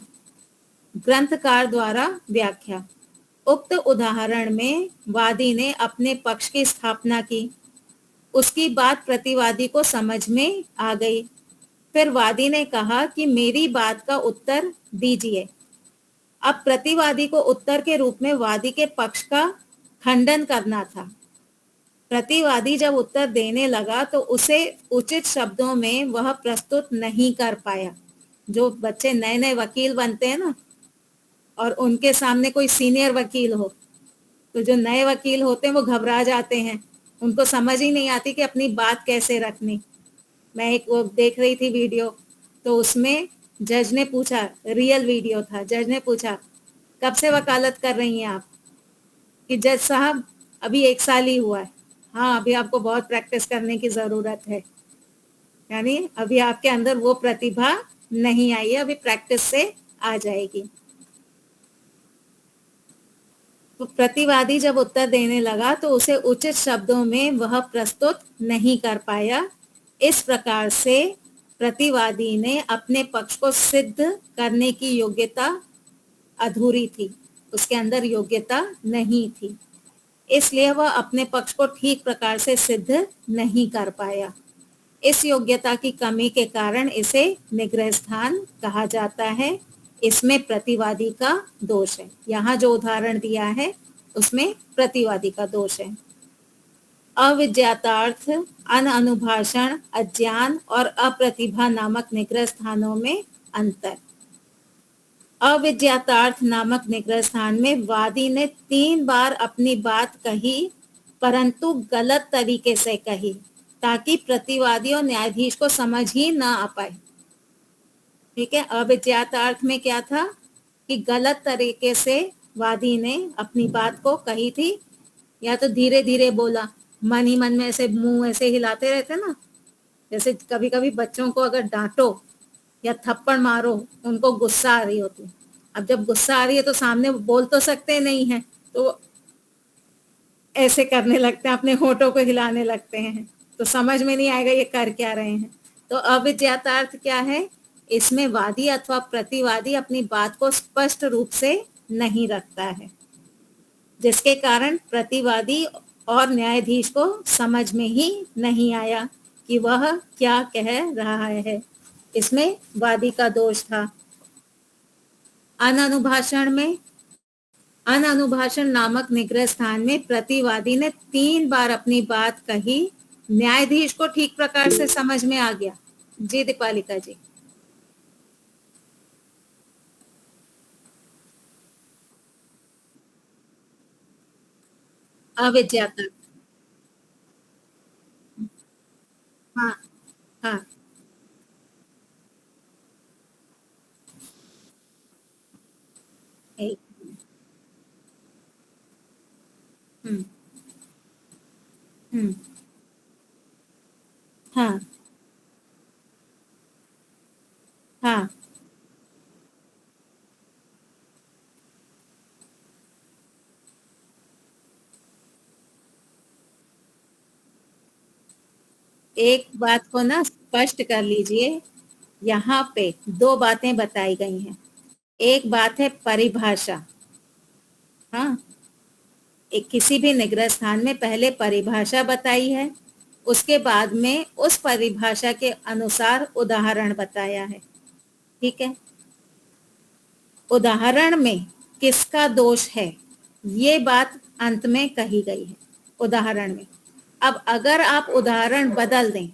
ग्रंथकार द्वारा व्याख्या। उक्त उदाहरण में वादी ने अपने पक्ष की स्थापना की। उसकी बात प्रतिवादी को समझ में आ गई। फिर वादी ने कहा कि मेरी बात का उत्तर दीजिए। अब प्रतिवादी को उत्तर के रूप में वादी के पक्ष का खंडन करना था। प्रतिवादी जब उत्तर देने लगा तो उसे उचित शब्दों में वह प्रस्तुत नहीं कर पाया। जो बच्चे नए नए वकील बनते हैं ना, और उनके सामने कोई सीनियर वकील हो, तो जो नए वकील होते हैं वो घबरा जाते हैं, उनको समझ ही नहीं आती कि अपनी बात कैसे रखनी। मैं एक वो देख रही थी वीडियो, तो उसमें जज ने पूछा, रियल वीडियो था, जज ने पूछा कब से वकालत कर रही हैं आप? कि जज साहब अभी 1 साल ही हुआ है। हाँ, अभी आपको बहुत प्रैक्टिस करने की जरूरत है, यानी अभी आपके अंदर वो प्रतिभा नहीं आई है, अभी प्रैक्टिस से आ जाएगी। तो प्रतिवादी जब उत्तर देने लगा तो उसे उचित शब्दों में वह प्रस्तुत नहीं कर पाया। इस प्रकार से प्रतिवादी ने अपने पक्ष को सिद्ध करने की योग्यता अधूरी थी, उसके अंदर योग्यता नहीं थी, इसलिए वह अपने पक्ष को ठीक प्रकार से सिद्ध नहीं कर पाया। इस योग्यता की कमी के कारण इसे निग्रह स्थान कहा जाता है। इसमें प्रतिवादी का दोष है। यहाँ जो उदाहरण दिया है उसमें प्रतिवादी का दोष है। अविज्ञातार्थ, अनअनुभाषण, अज्ञान और अप्रतिभा नामक निग्रह स्थानों में अंतर। अविज्ञातार्थ नामक निग्रह स्थान में वादी ने 3 बार अपनी बात कही, परंतु गलत तरीके से कही, ताकि प्रतिवादी और न्यायाधीश को समझ ही ना आ पाए। ठीक है, अविज्ञातार्थ में क्या था कि गलत तरीके से वादी ने अपनी बात को कही थी, या तो धीरे धीरे बोला, मन ही मन में ऐसे मुंह ऐसे हिलाते रहते ना, जैसे कभी कभी बच्चों को अगर डांटो या थप्पड़ मारो, उनको गुस्सा आ रही होती है। अब जब गुस्सा आ रही है तो सामने बोल तो सकते नहीं है, तो ऐसे करने लगते हैं, अपने होठों को हिलाने लगते हैं, तो समझ में नहीं आएगा ये कर क्या रहे हैं। तो अविज्ञातार्थ क्या है? इसमें वादी अथवा प्रतिवादी अपनी बात को स्पष्ट रूप से नहीं रखता है, जिसके कारण प्रतिवादी और न्यायाधीश को समझ में ही नहीं आया कि वह क्या कह रहा है। इसमें वादी का दोष था। अननुभाषण नामक निग्रह स्थान में प्रतिवादी ने 3 बार अपनी बात कही। न्यायाधीश को ठीक प्रकार से समझ में आ गया। जी दीपालिका जी। अविद्या तक। हाँ हाँ। एक। हम्म हम्म। हाँ हाँ। एक बात को ना स्पष्ट कर लीजिए। यहाँ पे 2 बातें बताई गई हैं। एक बात है परिभाषा। हाँ, एक किसी भी निग्रह स्थान में पहले परिभाषा बताई है, उसके बाद में उस परिभाषा के अनुसार उदाहरण बताया है। ठीक है। उदाहरण में किसका दोष है, ये बात अंत में कही गई है उदाहरण में। अब अगर आप उदाहरण बदल दें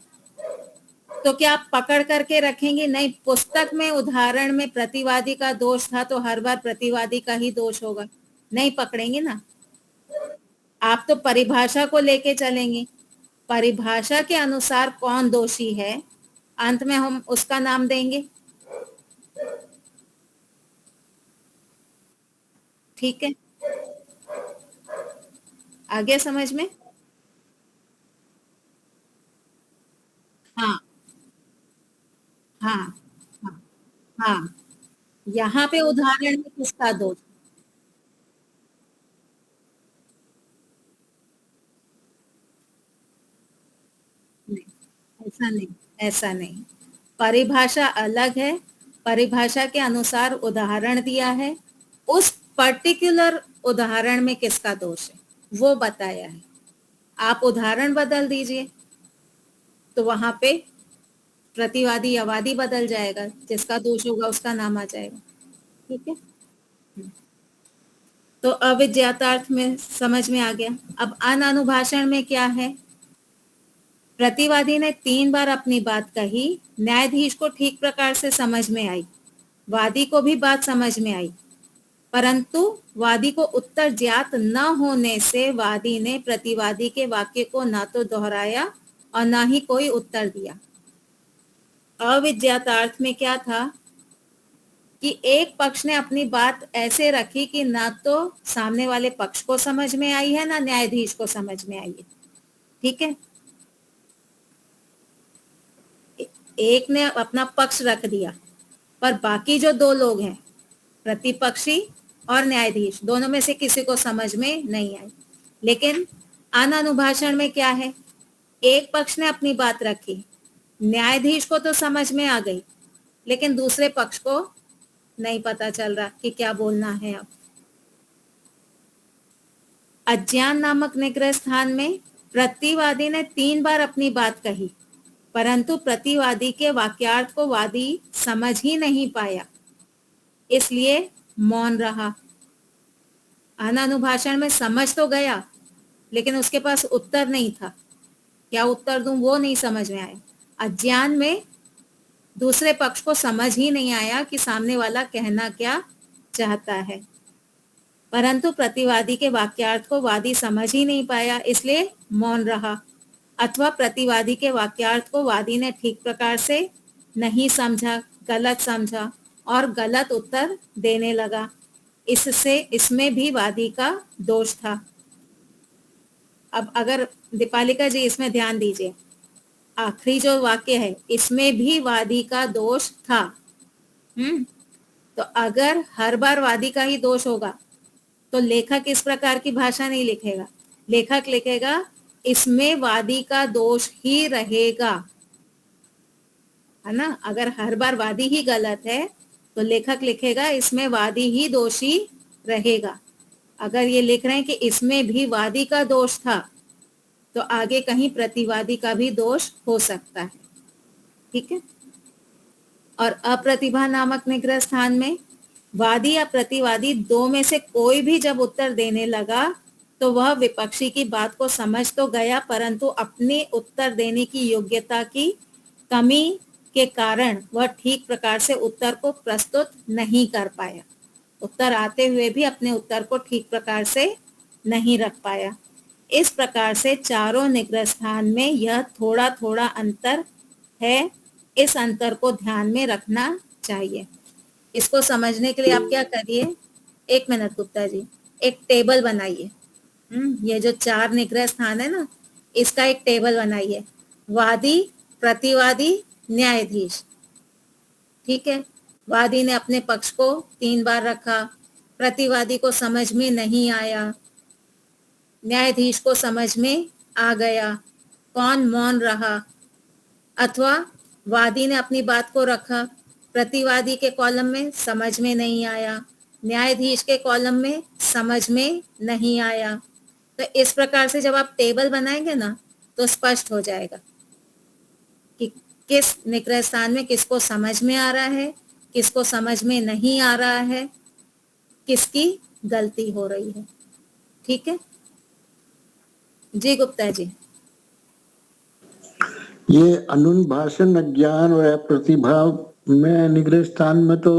तो क्या आप पकड़ करके रखेंगे? नहीं, पुस्तक में उदाहरण में प्रतिवादी का दोष था तो हर बार प्रतिवादी का ही दोष होगा, नहीं पकड़ेंगे ना। आप तो परिभाषा को लेके चलेंगे। परिभाषा के अनुसार कौन दोषी है, अंत में हम उसका नाम देंगे। ठीक है, आ गया समझ में? हाँ हाँ हाँ हाँ। यहाँ पे उदाहरण में किसका दोष? नहीं, ऐसा नहीं, ऐसा नहीं। परिभाषा अलग है। परिभाषा के अनुसार उदाहरण दिया है, उस पर्टिकुलर उदाहरण में किसका दोष है वो बताया है। आप उदाहरण बदल दीजिए तो वहां पे प्रतिवादी या वादी बदल जाएगा, जिसका दोष होगा उसका नाम आ जाएगा। ठीक है। तो अविद्यातार्थ में समझ में आ गया। अब अनानुभाषण में क्या है? प्रतिवादी ने 3 बार अपनी बात कही, न्यायाधीश को ठीक प्रकार से समझ में आई, वादी को भी बात समझ में आई, परंतु वादी को उत्तर ज्ञात न होने से वादी ने प्रतिवादी के वाक्य को ना तो दोहराया और ना ही कोई उत्तर दिया। अविद्यातार्थ में क्या था कि एक पक्ष ने अपनी बात ऐसे रखी कि ना तो सामने वाले पक्ष को समझ में आई है ना न्यायाधीश को समझ में आई है। ठीक है। एक ने अपना पक्ष रख दिया, पर बाकी जो 2 लोग हैं, प्रतिपक्षी और न्यायाधीश, दोनों में से किसी को समझ में नहीं आई। लेकिन अनानुभाषण में क्या है? एक पक्ष ने अपनी बात रखी, न्यायाधीश को तो समझ में आ गई, लेकिन दूसरे पक्ष को नहीं पता चल रहा कि क्या बोलना है। अब अज्ञान नामक निग्रह स्थान में प्रतिवादी ने 3 बार अपनी बात कही, परंतु प्रतिवादी के वाक्यार्थ को वादी समझ ही नहीं पाया, इसलिए मौन रहा। अनानुभाषण में समझ तो गया, लेकिन उसके पास उत्तर नहीं था। क्या उत्तर दूं वो नहीं समझ में आया। अज्ञान में दूसरे पक्ष को समझ ही नहीं आया कि सामने वाला कहना क्या चाहता है, परंतु प्रतिवादी के वाक्यार्थ को वादी समझ ही नहीं पाया, इसलिए मौन रहा। अथवा प्रतिवादी के वाक्यार्थ को वादी ने ठीक प्रकार से नहीं समझा, गलत समझा और गलत उत्तर देने लगा। इससे इसमें भी वादी का दोष था। अब अगर दीपालिका जी इसमें ध्यान दीजिए, आखिरी जो वाक्य है इसमें भी वादी का दोष था। तो अगर हर बार वादी का ही दोष होगा तो लेखक इस प्रकार की भाषा नहीं लिखेगा। लेखक लिखेगा इसमें वादी का दोष ही रहेगा, है ना। अगर हर बार वादी ही गलत है तो लेखक लिखेगा इसमें वादी ही दोषी रहेगा। अगर ये लिख रहे हैं कि इसमें भी वादी का दोष था तो आगे कहीं प्रतिवादी का भी दोष हो सकता है। ठीक है। और अप्रतिभा नामक निग्रह स्थान में वादी या प्रतिवादी दो में से कोई भी जब उत्तर देने लगा तो वह विपक्षी की बात को समझ तो गया, परंतु अपने उत्तर देने की योग्यता की कमी के कारण वह ठीक प्रकार से उत्तर को प्रस्तुत नहीं कर पाया। उत्तर आते हुए भी अपने उत्तर को ठीक प्रकार से नहीं रख पाया। इस प्रकार से चारों निग्रह स्थान में यह थोड़ा थोड़ा अंतर है। इस अंतर को ध्यान में रखना चाहिए। इसको समझने के लिए आप क्या करिए, 1 मिनट गुप्ता जी, एक टेबल बनाइए। ये जो 4 निग्रह स्थान है ना, इसका एक टेबल बनाइए। वादी, प्रतिवादी, न्यायाधीश। ठीक है। वादी ने अपने पक्ष को 3 बार रखा, प्रतिवादी को समझ में नहीं आया, न्यायाधीश को समझ में आ गया, कौन मौन रहा, अथवा वादी ने अपनी बात को रखा, प्रतिवादी के कॉलम में समझ में नहीं आया, न्यायाधीश के कॉलम में समझ में नहीं आया। तो इस प्रकार से जब आप टेबल बनाएंगे ना तो स्पष्ट हो जाएगा कि किस निग्रह स्थान में किसको समझ में आ रहा है, किसको समझ में नहीं आ रहा है, किसकी गलती हो रही है। ठीक है जी गुप्ता जी। ये अनुभाषण, अज्ञान और प्रतिभा में निग्रह स्थान में तो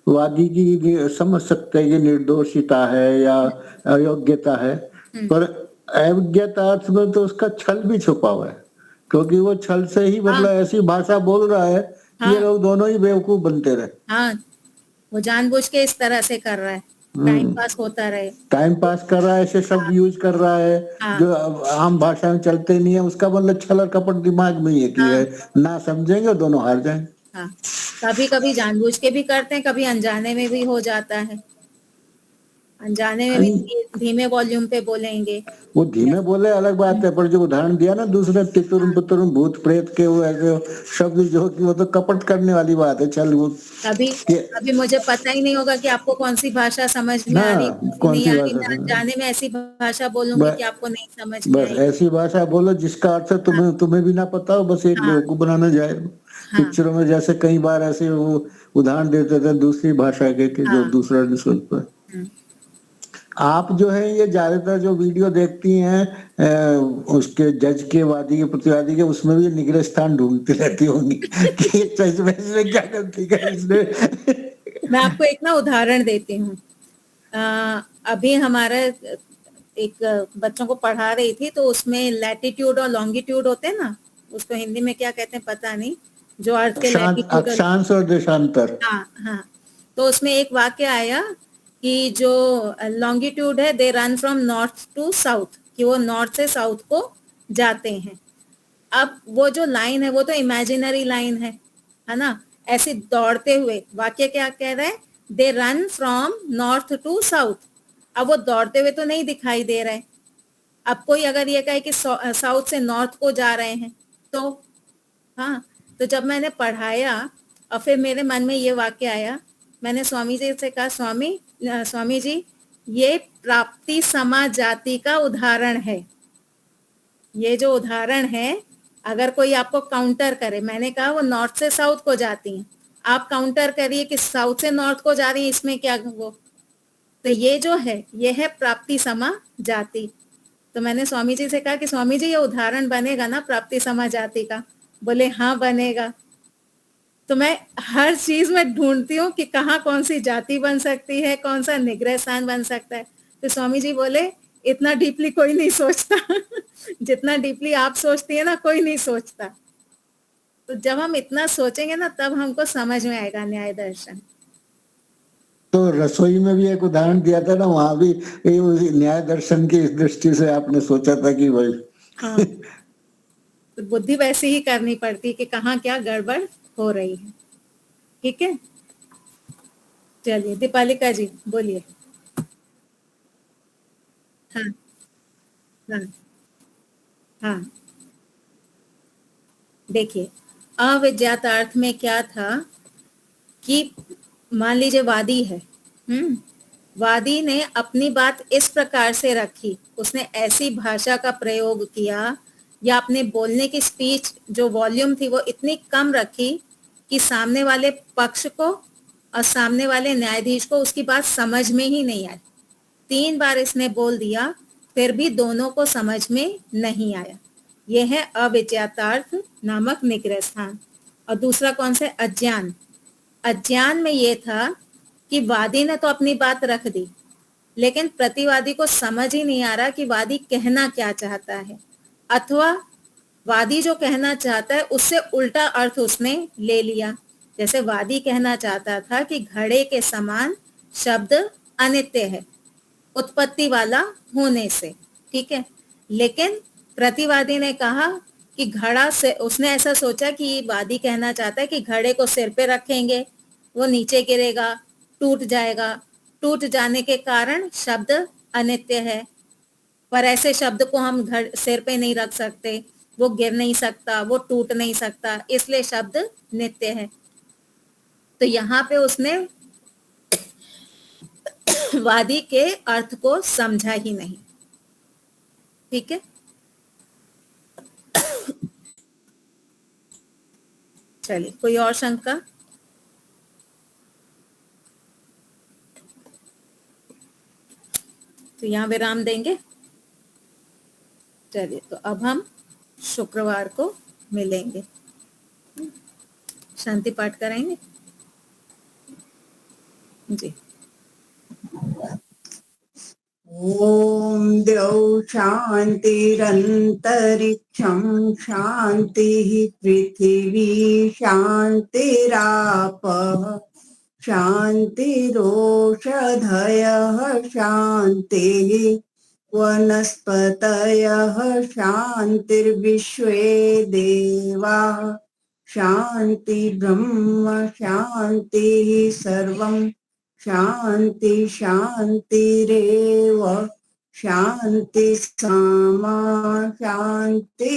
वादी की समझ सकते हैं ये निर्दोषिता है या अयोग्यता है, पर अयोग्यता अर्थ में तो उसका छल भी छुपा हुआ है, क्योंकि वो छल से ही मतलब ऐसी भाषा बोल रहा है कि ये लोग दोनों ही बेवकूफ बनते रहे। हाँ, वो जानबूझ के इस तरह से कर रहा है, टाइम पास होता रहे, टाइम पास कर रहा है, ऐसे शब्द यूज कर रहा है जो आम भाषा में चलते नहीं है। उसका मतलब छल और कपट दिमाग में ही है कि है ना समझेंगे, दोनों हार जाएंगे। हाँ, कभी कभी जानबूझ के भी करते हैं, कभी अनजाने में भी हो जाता है। अनजाने में भी धीमे वॉल्यूम पे बोलेंगे। वो धीमे बोले अलग बात है, पर जो उदाहरण दिया ना दूसरे तितुरम पुतुरम भूत प्रेत के, वो ऐसे शब्द जो कि वो तो कपट करने वाली बात है। चल वो अभी मुझे पता ही नहीं होगा कि आपको कौन सी भाषा समझ में आ रही, कौन सी नहीं आ रही। भाषा मैं अनजाने में ऐसी भाषा बोलूंगी कि आपको नहीं समझ में बस आएगी। ऐसी भाषा बोलो जिसका अर्थ तुम्हें भी ना पता हो, बस एक बेवकूफ बनाना जाए। पिक्चरों में जैसे कई बार ऐसे वो उदाहरण देते थे दूसरी भाषा के कि जो दूसरा नहीं सुन पाए। आप जो है ये ज्यादातर जो वीडियो देखती हैं उसके जज के, वादी के, प्रतिवादी के, उसमें भी निग्रह स्थान ढूंढती रहती होंगी कि सच में इसमें क्या गलती कर इसने। मैं आपको एक ना उदाहरण देती हूँ। अभी हमारा एक बच्चों को पढ़ा रही थी, तो उसमें लैटिट्यूड और लॉन्गिट्यूड होते हैं ना, उसको हिंदी में क्या कहते हैं पता नहीं, जो अर्थ के लैटिट्यूड अक्षांश और देशांतर। हाँ, तो उसमें एक वाक्य आया कि जो लॉन्गिट्यूड है, they run from north to south, कि वो नॉर्थ से साउथ को जाते हैं। अब वो जो लाइन है वो तो इमेजिनरी लाइन है ना, ऐसे दौड़ते हुए। वाक्य क्या कह रहा है, they run from north to south. अब वो दौड़ते हुए तो नहीं दिखाई दे रहे। अब कोई अगर ये कहे कि साउथ से नॉर्थ को जा रहे हैं तो हाँ, तो जब मैंने पढ़ाया और फिर मेरे मन में ये वाक्य आया, मैंने स्वामी जी से कहा, स्वामी जी ये प्राप्ति समा जाति का उदाहरण है। ये जो उदाहरण है, अगर कोई आपको काउंटर करे, मैंने कहा वो नॉर्थ से साउथ को जाती हैं, आप काउंटर करिए कि साउथ से नॉर्थ को जा रही है, इसमें क्या वो, तो ये जो है ये है प्राप्ति समा जाति। तो मैंने स्वामी जी से कहा कि स्वामी जी ये उदाहरण बनेगा ना प्राप्ति समा जाति का? बोले हाँ बनेगा। तो मैं हर चीज में ढूंढती हूँ कि कहाँ कौन सी जाति बन सकती है, कौन सा निग्रह स्थान बन सकता है। तो स्वामी जी बोले इतना डीपली कोई नहीं सोचता जितना डीपली आप सोचती है ना, कोई नहीं सोचता। तो जब हम इतना सोचेंगे ना तब हमको समझ में आएगा न्याय दर्शन। तो रसोई में भी एक उदाहरण दिया था ना, वहां भी न्याय दर्शन की दृष्टि से आपने सोचा था कि भाई हाँ तो बुद्धि वैसे ही करनी पड़ती कि कहाँ क्या गड़बड़ हो रही है। ठीक है, चलिए दीपालिका जी बोलिए। हाँ हाँ हाँ, देखिए अविज्ञात में क्या था कि मान लीजिए वादी है, वादी ने अपनी बात इस प्रकार से रखी, उसने ऐसी भाषा का प्रयोग किया या अपने बोलने की स्पीच जो वॉल्यूम थी वो इतनी कम रखी कि सामने वाले पक्ष को और सामने वाले न्यायाधीश को उसकी बात समझ में ही नहीं आई। 3 बार इसने बोल दिया, फिर भी दोनों को समझ में नहीं आया। यह है अविज्ञातार्थ नामक निग्रह स्थान। और दूसरा कौन सा? अज्ञान। अज्ञान में ये था कि वादी ने तो अपनी बात रख दी, लेकिन प्रतिवादी को समझ ही नहीं आ रहा कि वादी कहना क्या चाहता है, अथवा वादी जो कहना चाहता है उससे उल्टा अर्थ उसने ले लिया। जैसे वादी कहना चाहता था कि घड़े के समान शब्द अनित्य है, उत्पत्ति वाला होने से, ठीक है। लेकिन प्रतिवादी ने कहा कि घड़ा से, उसने ऐसा सोचा कि वादी कहना चाहता है कि घड़े को सिर पे रखेंगे, वो नीचे गिरेगा, टूट जाएगा, टूट जाने के कारण शब्द अनित्य है। पर ऐसे शब्द को हम सिर पे नहीं रख सकते, वो गिर नहीं सकता, वो टूट नहीं सकता, इसलिए शब्द नित्य है। तो यहाँ पे उसने वादी के अर्थ को समझा ही नहीं, ठीक है। चलिए, कोई और शंका? तो यहाँ विराम देंगे। चलिए, तो अब हम शुक्रवार को मिलेंगे, शांति पाठ करेंगे जी। ओम द्यौ शांतिरंतरिक्षं शांतिः पृथिवी शांतिरापः शांतिरोषधयः शांतिः वनस्पतयः शांतिर्विश्वे देवाः शांति ब्रह्म शांतिः सर्वं शांति शांतिरेव शांति सामा शांतिरेधि।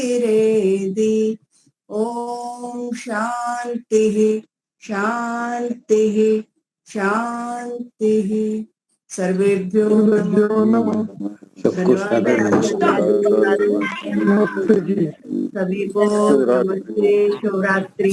ओम शांतिः शांतिः शांतिः। सर्वेभ्यो नमः। सभी को नमस्ते, शिवरात्रि।